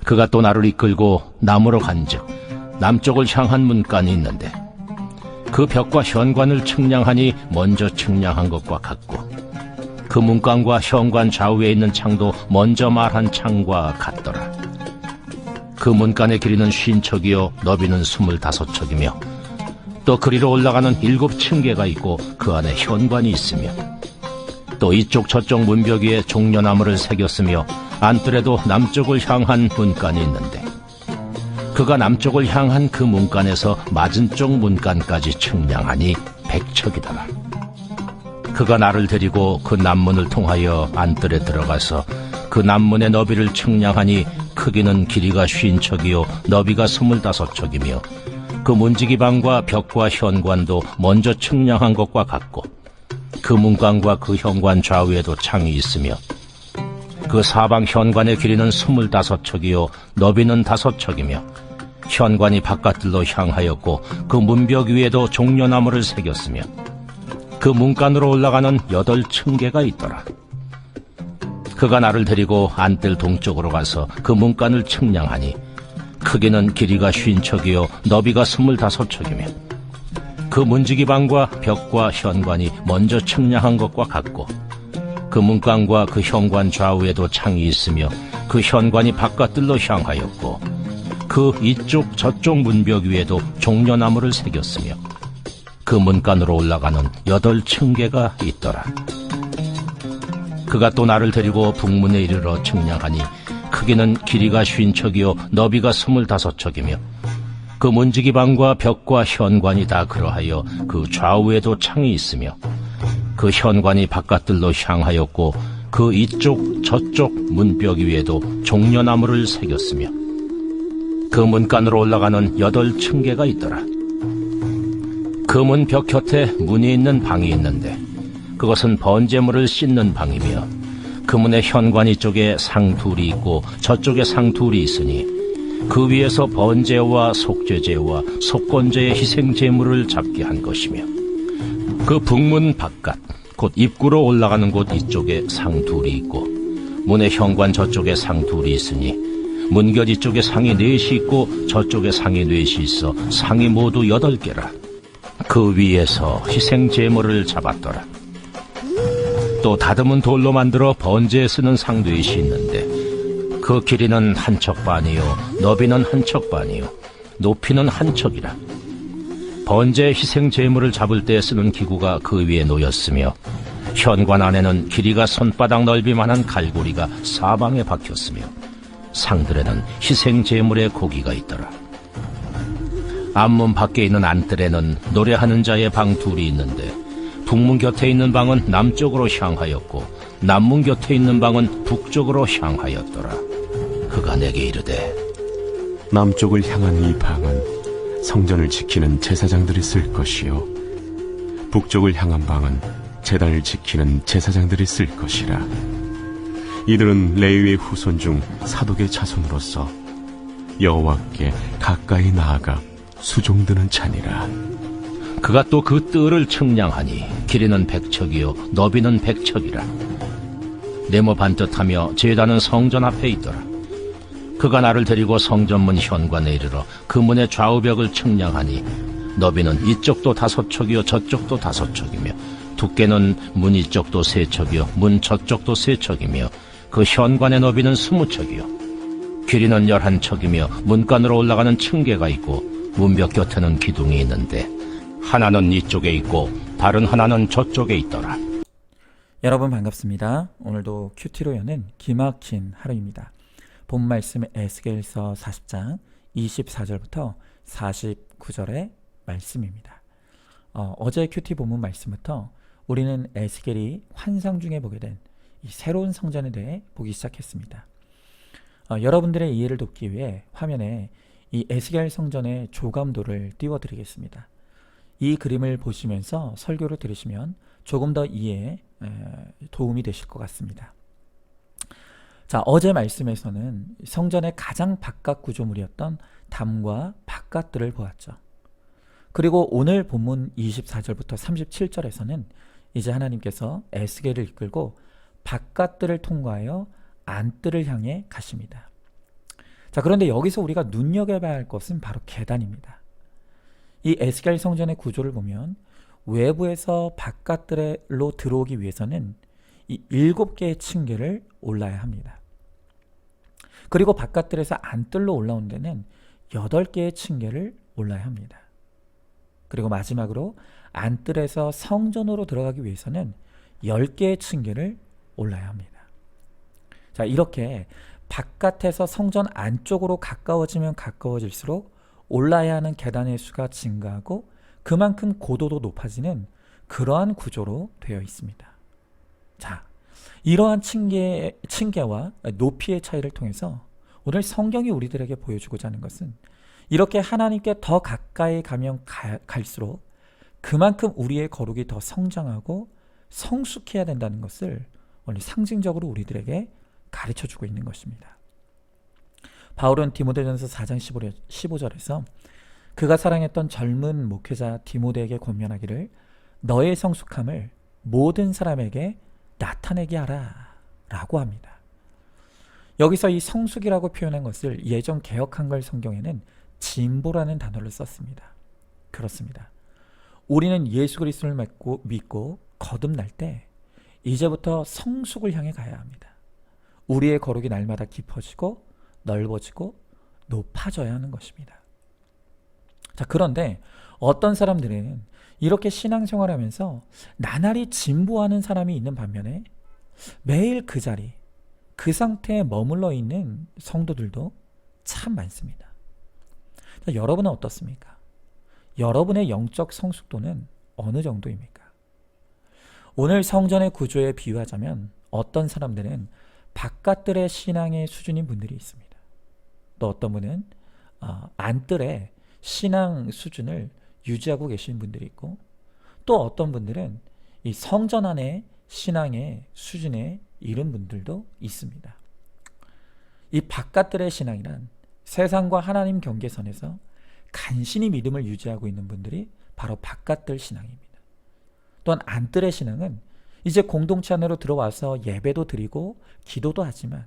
그가 또 나를 이끌고 남으로 간즉 남쪽을 향한 문간이 있는데 그 벽과 현관을 측량하니 먼저 측량한 것과 같고 그 문간과 현관 좌우에 있는 창도 먼저 말한 창과 같더라. 그 문간의 길이는 50척이요 너비는 25척이며 또 그리로 올라가는 7층계가 있고 그 안에 현관이 있으며 또 이쪽 저쪽 문벽 위에 종려나무를 새겼으며 안뜰에도 남쪽을 향한 문간이 있는데 그가 남쪽을 향한 그 문간에서 맞은쪽 문간까지 측량하니 100척이더라. 그가 나를 데리고 그 남문을 통하여 안뜰에 들어가서 그 남문의 너비를 측량하니 크기는 길이가 50척이요 너비가 25척이며 그 문지기방과 벽과 현관도 먼저 측량한 것과 같고 그 문간과 그 현관 좌우에도 창이 있으며 그 사방 현관의 길이는 25척이요 너비는 5척이며 현관이 바깥들로 향하였고 그 문벽 위에도 종려나무를 새겼으며 그 문간으로 올라가는 8층계가 있더라. 그가 나를 데리고 안뜰 동쪽으로 가서 그 문간을 측량하니 크기는 길이가 50척이요 너비가 25척이며 그 문지기방과 벽과 현관이 먼저 측량한 것과 같고 그 문간과 그 현관 좌우에도 창이 있으며 그 현관이 바깥들로 향하였고 그 이쪽 저쪽 문벽 위에도 종려나무를 새겼으며 그 문간으로 올라가는 8층계가 있더라. 그가 또 나를 데리고 북문에 이르러 측량하니 크기는 길이가 50척이요 너비가 25척이며 그 문지기방과 벽과 현관이 다 그러하여 그 좌우에도 창이 있으며 그 현관이 바깥들로 향하였고 그 이쪽 저쪽 문벽 위에도 종려나무를 새겼으며 그 문간으로 올라가는 8층계가 있더라. 그 문 벽 곁에 문이 있는 방이 있는데 그것은 번제물을 씻는 방이며 그 문의 현관이 쪽에 상 둘이 있고 저쪽에 상 둘이 있으니 그 위에서 번제와 속죄제와 속건제의 희생제물을 잡게 한 것이며 그 북문 바깥 곧 입구로 올라가는 곳 이쪽에 상 둘이 있고 문의 현관 저쪽에 상 둘이 있으니 문결 이쪽에 상이 4이 있고 저쪽에 상이 4이 있어 상이 모두 8개라. 그 위에서 희생제물을 잡았더라. 또 다듬은 돌로 만들어 번제에 쓰는 상 4이 있는데 그 길이는 1척 반이요 너비는 1척 반이요 높이는 1척이라. 번제 희생제물을 잡을 때 쓰는 기구가 그 위에 놓였으며 현관 안에는 길이가 손바닥 넓이만한 갈고리가 사방에 박혔으며 상들에는 희생제물의 고기가 있더라. 앞문 밖에 있는 안뜰에는 노래하는 자의 방 둘이 있는데 북문 곁에 있는 방은 남쪽으로 향하였고 남문 곁에 있는 방은 북쪽으로 향하였더라. 그가 내게 이르되 남쪽을 향한 이 방은 성전을 지키는 제사장들이 쓸 것이요 북쪽을 향한 방은 제단을 지키는 제사장들이 쓸 것이라. 이들은 레위의 후손 중 사독의 자손으로서 여호와께 가까이 나아가 수종드는 자니라. 그가 또 그 뜰을 측량하니 길이는 100척이요 너비는 100척이라. 네모 반듯하며 제단은 성전 앞에 있더라. 그가 나를 데리고 성전문 현관에 이르러 그 문의 좌우벽을 측량하니 너비는 이쪽도 5척이요 저쪽도 5척이며 두께는 문 이쪽도 3척이요 문 저쪽도 3척이며 그 현관의 너비는 20척이요 길이는 11척이며 문간으로 올라가는 층계가 있고 문벽 곁에는 기둥이 있는데 하나는 이쪽에 있고 다른 하나는 저쪽에 있더라. 여러분 반갑습니다. 오늘도 큐티로 여는 기막힌 하루입니다. 본 말씀 에스겔서 40장 24절부터 49절의 말씀입니다. 어제 큐티 본문 말씀부터 우리는 에스겔이 환상 중에 보게 된 이 새로운 성전에 대해 보기 시작했습니다. 여러분들의 이해를 돕기 위해 화면에 이 에스겔 성전의 조감도를 띄워드리겠습니다. 이 그림을 보시면서 설교를 들으시면 조금 더 이해에 도움이 되실 것 같습니다. 자, 어제 말씀에서는 성전의 가장 바깥 구조물이었던 담과 바깥들을 보았죠. 그리고 오늘 본문 24절부터 37절에서는 이제 하나님께서 에스겔을 이끌고 바깥들을 통과하여 안뜰을 향해 가십니다. 자, 그런데 여기서 우리가 눈여겨봐야 할 것은 바로 계단입니다. 이 에스겔 성전의 구조를 보면 외부에서 바깥들로 들어오기 위해서는 이 7개의 층계를 올라야 합니다. 그리고 바깥들에서 안뜰로 올라온 데는 8개의 층계를 올라야 합니다. 그리고 마지막으로 안뜰에서 성전으로 들어가기 위해서는 10개의 층계를 올라야 합니다. 자, 이렇게 바깥에서 성전 안쪽으로 가까워지면 가까워질수록 올라야 하는 계단의 수가 증가하고 그만큼 고도도 높아지는 그러한 구조로 되어 있습니다. 자, 이러한 층계와 높이의 차이를 통해서 오늘 성경이 우리들에게 보여주고자 하는 것은 이렇게 하나님께 더 가까이 가면 갈수록 그만큼 우리의 거룩이 더 성장하고 성숙해야 된다는 것을 오늘 상징적으로 우리들에게 가르쳐주고 있는 것입니다. 바울은 디모데전서 4장 15절에서 그가 사랑했던 젊은 목회자 디모데에게 권면하기를 너의 성숙함을 모든 사람에게 나타내게 하라 라고 합니다. 여기서 이 성숙이라고 표현한 것을 예전 개역 한글 성경에는 진보라는 단어를 썼습니다. 그렇습니다. 우리는 예수 그리스도를 믿고 거듭날 때 이제부터 성숙을 향해 가야 합니다. 우리의 거룩이 날마다 깊어지고 넓어지고 높아져야 하는 것입니다. 자, 그런데 어떤 사람들은 이렇게 신앙생활하면서 나날이 진보하는 사람이 있는 반면에 매일 그 자리, 그 상태에 머물러 있는 성도들도 참 많습니다. 자, 여러분은 어떻습니까? 여러분의 영적 성숙도는 어느 정도입니까? 오늘 성전의 구조에 비유하자면 어떤 사람들은 바깥들의 신앙의 수준인 분들이 있습니다. 또 어떤 분은 안뜰의 신앙 수준을 유지하고 계신 분들이 있고 또 어떤 분들은 이 성전 안의 신앙의 수준에 이른 분들도 있습니다. 이 바깥들의 신앙이란 세상과 하나님 경계선에서 간신히 믿음을 유지하고 있는 분들이 바로 바깥들 신앙입니다. 또한 안뜰의 신앙은 이제 공동체 안으로 들어와서 예배도 드리고 기도도 하지만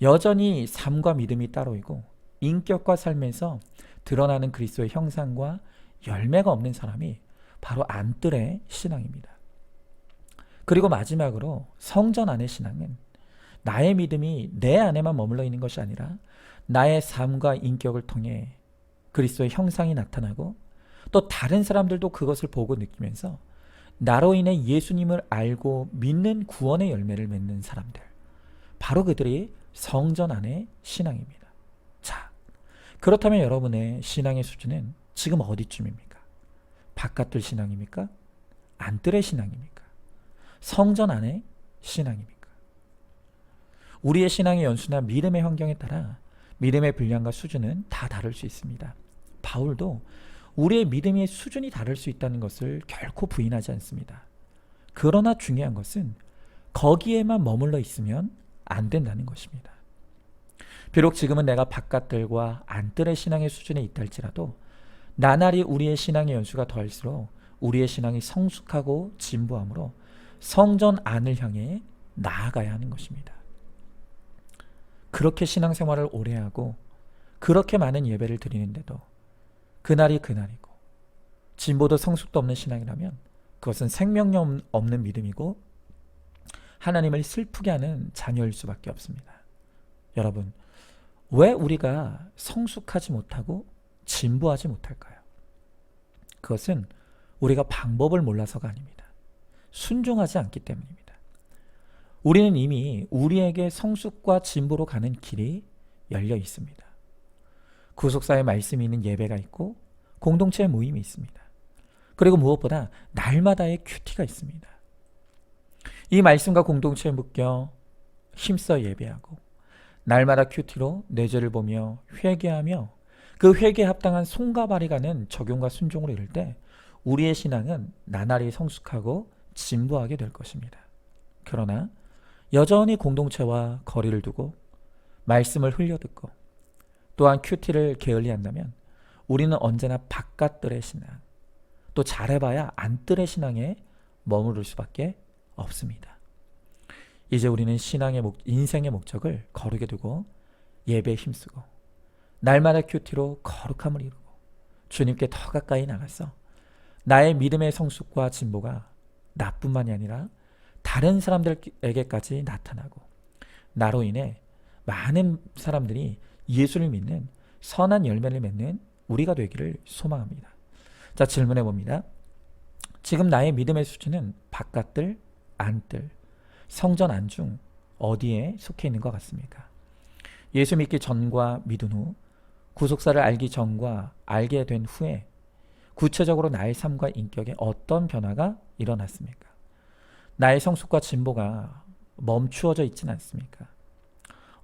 여전히 삶과 믿음이 따로이고 인격과 삶에서 드러나는 그리스도의 형상과 열매가 없는 사람이 바로 안뜰의 신앙입니다. 그리고 마지막으로 성전 안의 신앙은 나의 믿음이 내 안에만 머물러 있는 것이 아니라 나의 삶과 인격을 통해 그리스도의 형상이 나타나고 또 다른 사람들도 그것을 보고 느끼면서 나로 인해 예수님을 알고 믿는 구원의 열매를 맺는 사람들, 바로 그들이 성전 안의 신앙입니다. 자, 그렇다면 여러분의 신앙의 수준은 지금 어디쯤입니까? 바깥들 신앙입니까? 안뜰의 신앙입니까? 성전 안의 신앙입니까? 우리의 신앙의 연수나 믿음의 환경에 따라 믿음의 분량과 수준은 다 다를 수 있습니다. 바울도 우리의 믿음의 수준이 다를 수 있다는 것을 결코 부인하지 않습니다. 그러나 중요한 것은 거기에만 머물러 있으면 안 된다는 것입니다. 비록 지금은 내가 바깥들과 안뜰의 신앙의 수준에 있다 할지라도 나날이 우리의 신앙의 연수가 더할수록 우리의 신앙이 성숙하고 진보함으로 성전 안을 향해 나아가야 하는 것입니다. 그렇게 신앙생활을 오래 하고 그렇게 많은 예배를 드리는데도 그날이 그날이고 진보도 성숙도 없는 신앙이라면 그것은 생명력 없는 믿음이고 하나님을 슬프게 하는 자녀일 수밖에 없습니다. 여러분, 왜 우리가 성숙하지 못하고 진보하지 못할까요? 그것은 우리가 방법을 몰라서가 아닙니다. 순종하지 않기 때문입니다. 우리는 이미 우리에게 성숙과 진보로 가는 길이 열려 있습니다. 구속사의 말씀이 있는 예배가 있고 공동체의 모임이 있습니다. 그리고 무엇보다 날마다의 큐티가 있습니다. 이 말씀과 공동체에 묶여 힘써 예배하고 날마다 큐티로 내 죄를 보며 회개하며 그 회개에 합당한 손과 발이 가는 적용과 순종으로 이를 때 우리의 신앙은 나날이 성숙하고 진보하게 될 것입니다. 그러나 여전히 공동체와 거리를 두고 말씀을 흘려듣고 또한 큐티를 게을리한다면 우리는 언제나 바깥들의 신앙, 또 잘해봐야 안뜰의 신앙에 머무를 수밖에 없습니다. 이제 우리는 인생의 목적을 거룩에 두고 예배에 힘쓰고 날마다 큐티로 거룩함을 이루고 주님께 더 가까이 나가서 나의 믿음의 성숙과 진보가 나뿐만이 아니라 다른 사람들에게까지 나타나고 나로 인해 많은 사람들이 예수를 믿는 선한 열매를 맺는 우리가 되기를 소망합니다. 자, 질문해 봅니다. 지금 나의 믿음의 수준은 바깥들, 안뜰, 성전 안 중 어디에 속해 있는 것 같습니까? 예수 믿기 전과 믿은 후, 구속사를 알기 전과 알게 된 후에 구체적으로 나의 삶과 인격에 어떤 변화가 일어났습니까? 나의 성숙과 진보가 멈추어져 있지는 않습니까?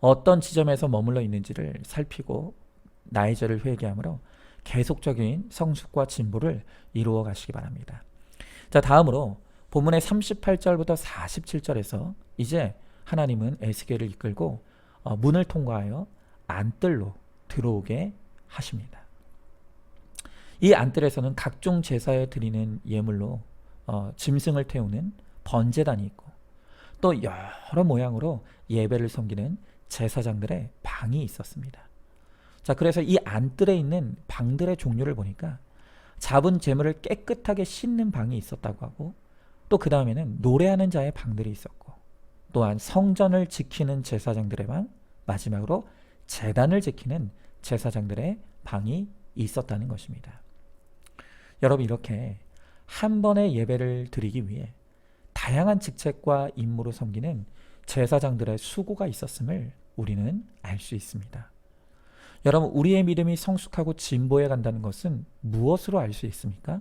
어떤 지점에서 머물러 있는지를 살피고 나의 죄를 회개함으로 계속적인 성숙과 진보를 이루어 가시기 바랍니다. 자, 다음으로 본문의 38절부터 47절에서 이제 하나님은 에스겔을 이끌고 문을 통과하여 안뜰로 들어오게 하십니다. 이 안뜰에서는 각종 제사에 드리는 예물로 짐승을 태우는 번제단이 있고 또 여러 모양으로 예배를 섬기는 제사장들의 방이 있었습니다. 자, 그래서 이 안뜰에 있는 방들의 종류를 보니까 잡은 재물을 깨끗하게 씻는 방이 있었다고 하고 또 그 다음에는 노래하는 자의 방들이 있었고 또한 성전을 지키는 제사장들의 방, 마지막으로 제단을 지키는 제사장들의 방이 있었다는 것입니다. 여러분, 이렇게 한 번의 예배를 드리기 위해 다양한 직책과 임무로 섬기는 제사장들의 수고가 있었음을 우리는 알 수 있습니다. 여러분, 우리의 믿음이 성숙하고 진보해 간다는 것은 무엇으로 알 수 있습니까?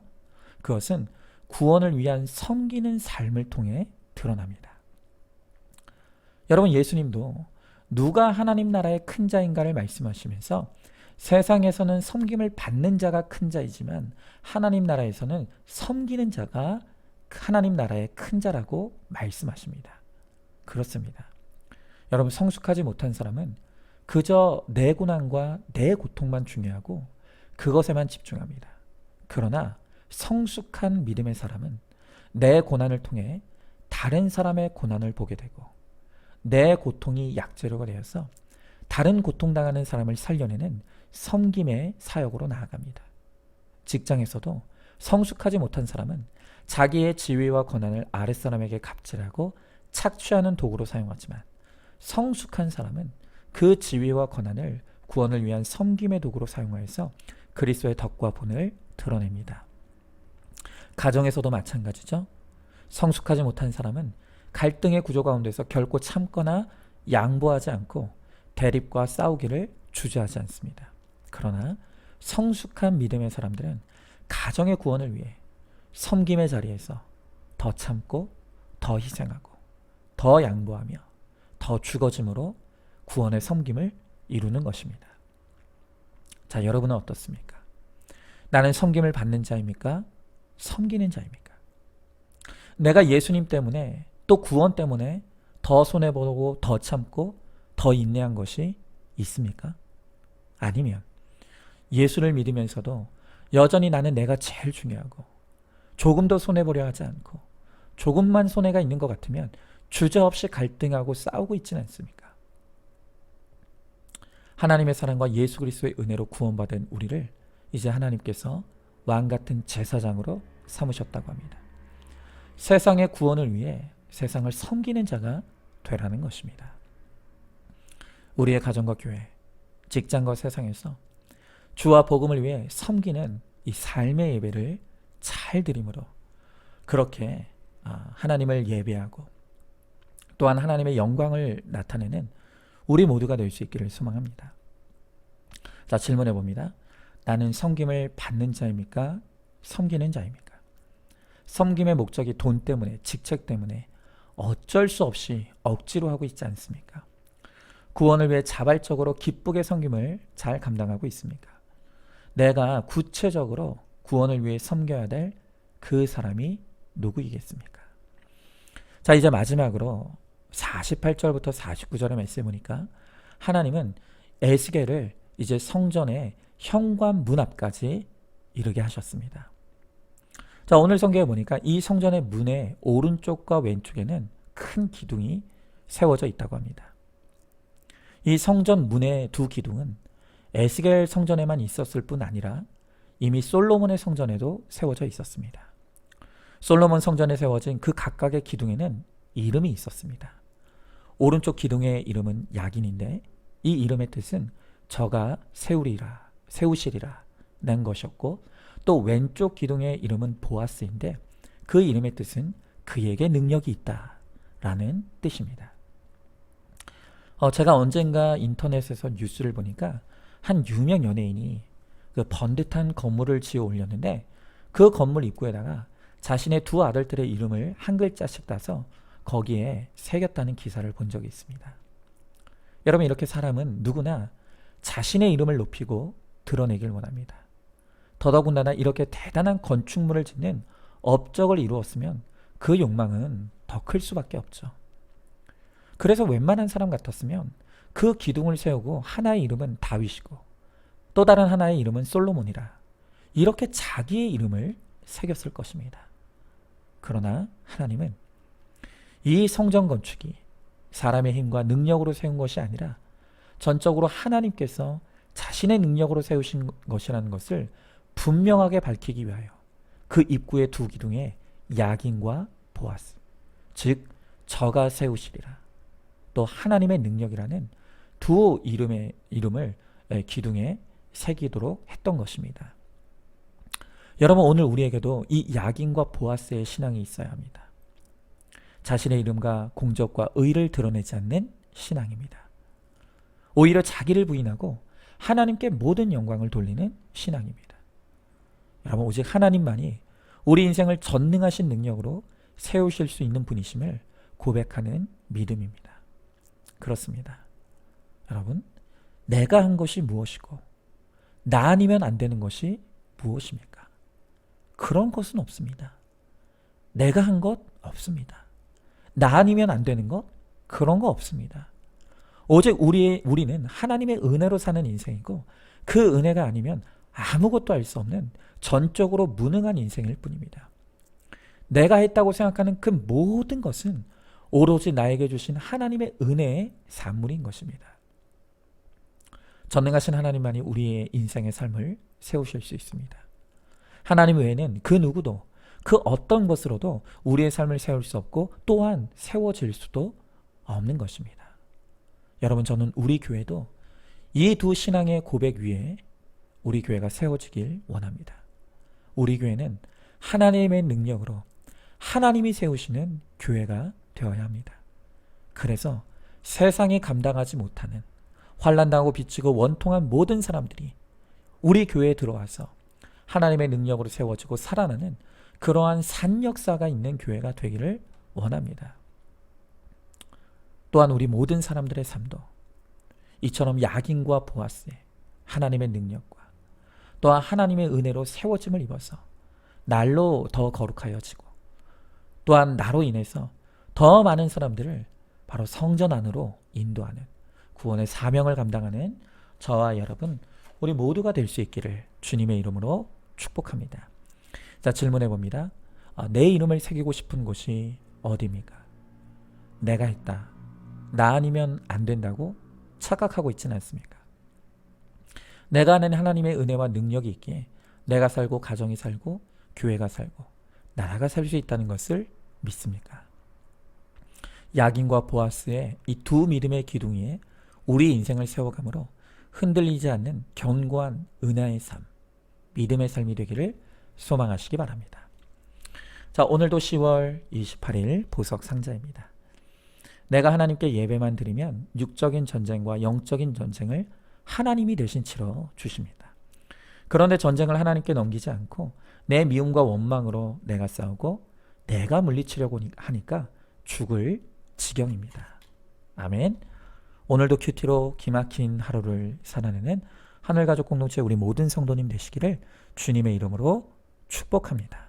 그것은 구원을 위한 섬기는 삶을 통해 드러납니다. 여러분, 예수님도 누가 하나님 나라의 큰 자인가를 말씀하시면서 세상에서는 섬김을 받는 자가 큰 자이지만 하나님 나라에서는 섬기는 자가 하나님 나라의 큰 자라고 말씀하십니다. 그렇습니다. 여러분, 성숙하지 못한 사람은 그저 내 고난과 내 고통만 중요하고 그것에만 집중합니다. 그러나 성숙한 믿음의 사람은 내 고난을 통해 다른 사람의 고난을 보게 되고 내 고통이 약재료가 되어서 다른 고통당하는 사람을 살려내는 섬김의 사역으로 나아갑니다. 직장에서도 성숙하지 못한 사람은 자기의 지위와 권한을 아랫사람에게 갑질하고 착취하는 도구로 사용하지만 성숙한 사람은 그 지위와 권한을 구원을 위한 섬김의 도구로 사용하여서 그리스도의 덕과 본을 드러냅니다. 가정에서도 마찬가지죠. 성숙하지 못한 사람은 갈등의 구조 가운데서 결코 참거나 양보하지 않고 대립과 싸우기를 주저하지 않습니다. 그러나 성숙한 믿음의 사람들은 가정의 구원을 위해 섬김의 자리에서 더 참고 더 희생하고 더 양보하며 더 죽어짐으로 구원의 섬김을 이루는 것입니다. 자, 여러분은 어떻습니까? 나는 섬김을 받는 자입니까? 섬기는 자입니까? 내가 예수님 때문에 또 구원 때문에 더 손해보고 더 참고 더 인내한 것이 있습니까? 아니면 예수를 믿으면서도 여전히 나는 내가 제일 중요하고 조금도 손해보려 하지 않고 조금만 손해가 있는 것 같으면 주저없이 갈등하고 싸우고 있지는 않습니까? 하나님의 사랑과 예수 그리스도의 은혜로 구원받은 우리를 이제 하나님께서 왕같은 제사장으로 삼으셨다고 합니다. 세상의 구원을 위해 세상을 섬기는 자가 되라는 것입니다. 우리의 가정과 교회, 직장과 세상에서 주와 복음을 위해 섬기는 이 삶의 예배를 잘 드림으로 그렇게 하나님을 예배하고 또한 하나님의 영광을 나타내는 우리 모두가 될 수 있기를 소망합니다. 자, 질문해 봅니다. 나는 섬김을 받는 자입니까? 섬기는 자입니까? 섬김의 목적이 돈 때문에, 직책 때문에 어쩔 수 없이 억지로 하고 있지 않습니까? 구원을 위해 자발적으로 기쁘게 섬김을 잘 감당하고 있습니까? 내가 구체적으로 구원을 위해 섬겨야 될 그 사람이 누구이겠습니까? 자, 이제 마지막으로 48절부터 49절의 말씀을 보니까 하나님은 에스겔을 이제 성전의 현관 문 앞까지 이르게 하셨습니다. 자, 오늘 성경에 보니까 이 성전의 문의 오른쪽과 왼쪽에는 큰 기둥이 세워져 있다고 합니다. 이 성전 문의 두 기둥은 에스겔 성전에만 있었을 뿐 아니라 이미 솔로몬의 성전에도 세워져 있었습니다. 솔로몬 성전에 세워진 그 각각의 기둥에는 이름이 있었습니다. 오른쪽 기둥의 이름은 야긴인데 이 이름의 뜻은 저가 세우시리라 는 것이었고, 또 왼쪽 기둥의 이름은 보아스인데 그 이름의 뜻은 그에게 능력이 있다 라는 뜻입니다. 제가 언젠가 인터넷에서 뉴스를 보니까 한 유명 연예인이 그 번듯한 건물을 지어 올렸는데 그 건물 입구에다가 자신의 두 아들들의 이름을 한 글자씩 따서 거기에 새겼다는 기사를 본 적이 있습니다. 여러분, 이렇게 사람은 누구나 자신의 이름을 높이고 드러내길 원합니다. 더더군다나 이렇게 대단한 건축물을 짓는 업적을 이루었으면 그 욕망은 더 클 수밖에 없죠. 그래서 웬만한 사람 같았으면 그 기둥을 세우고 하나의 이름은 다윗이고 또 다른 하나의 이름은 솔로몬이라 이렇게 자기의 이름을 새겼을 것입니다. 그러나 하나님은 이 성전 건축이 사람의 힘과 능력으로 세운 것이 아니라 전적으로 하나님께서 자신의 능력으로 세우신 것이라는 것을 분명하게 밝히기 위하여 그 입구의 두 기둥에 야긴과 보아스, 즉 저가 세우시리라, 또 하나님의 능력이라는 두 이름을 기둥에 새기도록 했던 것입니다. 여러분, 오늘 우리에게도 이 야긴과 보아스의 신앙이 있어야 합니다. 자신의 이름과 공적과 의를 드러내지 않는 신앙입니다. 오히려 자기를 부인하고 하나님께 모든 영광을 돌리는 신앙입니다. 여러분, 오직 하나님만이 우리 인생을 전능하신 능력으로 세우실 수 있는 분이심을 고백하는 믿음입니다. 그렇습니다. 여러분, 내가 한 것이 무엇이고 나 아니면 안 되는 것이 무엇입니까? 그런 것은 없습니다. 내가 한 것 없습니다. 나 아니면 안 되는 것, 그런 거 없습니다. 오직 우리는 하나님의 은혜로 사는 인생이고 그 은혜가 아니면 아무것도 할 수 없는 전적으로 무능한 인생일 뿐입니다. 내가 했다고 생각하는 그 모든 것은 오로지 나에게 주신 하나님의 은혜의 산물인 것입니다. 전능하신 하나님만이 우리의 인생의 삶을 세우실 수 있습니다. 하나님 외에는 그 누구도 그 어떤 것으로도 우리의 삶을 세울 수 없고 또한 세워질 수도 없는 것입니다. 여러분, 저는 우리 교회도 이 두 신앙의 고백 위에 우리 교회가 세워지길 원합니다. 우리 교회는 하나님의 능력으로 하나님이 세우시는 교회가 되어야 합니다. 그래서 세상이 감당하지 못하는 환난당하고 비치고 원통한 모든 사람들이 우리 교회에 들어와서 하나님의 능력으로 세워지고 살아나는 그러한 산 역사가 있는 교회가 되기를 원합니다. 또한 우리 모든 사람들의 삶도 이처럼 야긴과 보아스의 하나님의 능력과 또한 하나님의 은혜로 세워짐을 입어서 날로 더 거룩하여지고 또한 나로 인해서 더 많은 사람들을 바로 성전 안으로 인도하는 구원의 사명을 감당하는 저와 여러분, 우리 모두가 될 수 있기를 주님의 이름으로 축복합니다. 자, 질문해 봅니다. 내 이름을 새기고 싶은 곳이 어디입니까? 내가 했다, 나 아니면 안 된다고 착각하고 있지는 않습니까? 내가 아는 하나님의 은혜와 능력이 있기에 내가 살고 가정이 살고 교회가 살고 나라가 살 수 있다는 것을 믿습니까? 야긴과 보아스의 이 두 믿음의 기둥 위에 우리 인생을 세워가므로 흔들리지 않는 견고한 은혜의 삶, 믿음의 삶이 되기를 소망하시기 바랍니다. 자, 오늘도 10월 28일 보석 상자입니다. 내가 하나님께 예배만 드리면 육적인 전쟁과 영적인 전쟁을 하나님이 대신 치러 주십니다. 그런데 전쟁을 하나님께 넘기지 않고 내 미움과 원망으로 내가 싸우고 내가 물리치려고 하니까 죽을 지경입니다. 아멘. 오늘도 큐티로 기막힌 하루를 살아내는 하늘가족 공동체 우리 모든 성도님 되시기를 주님의 이름으로 축복합니다.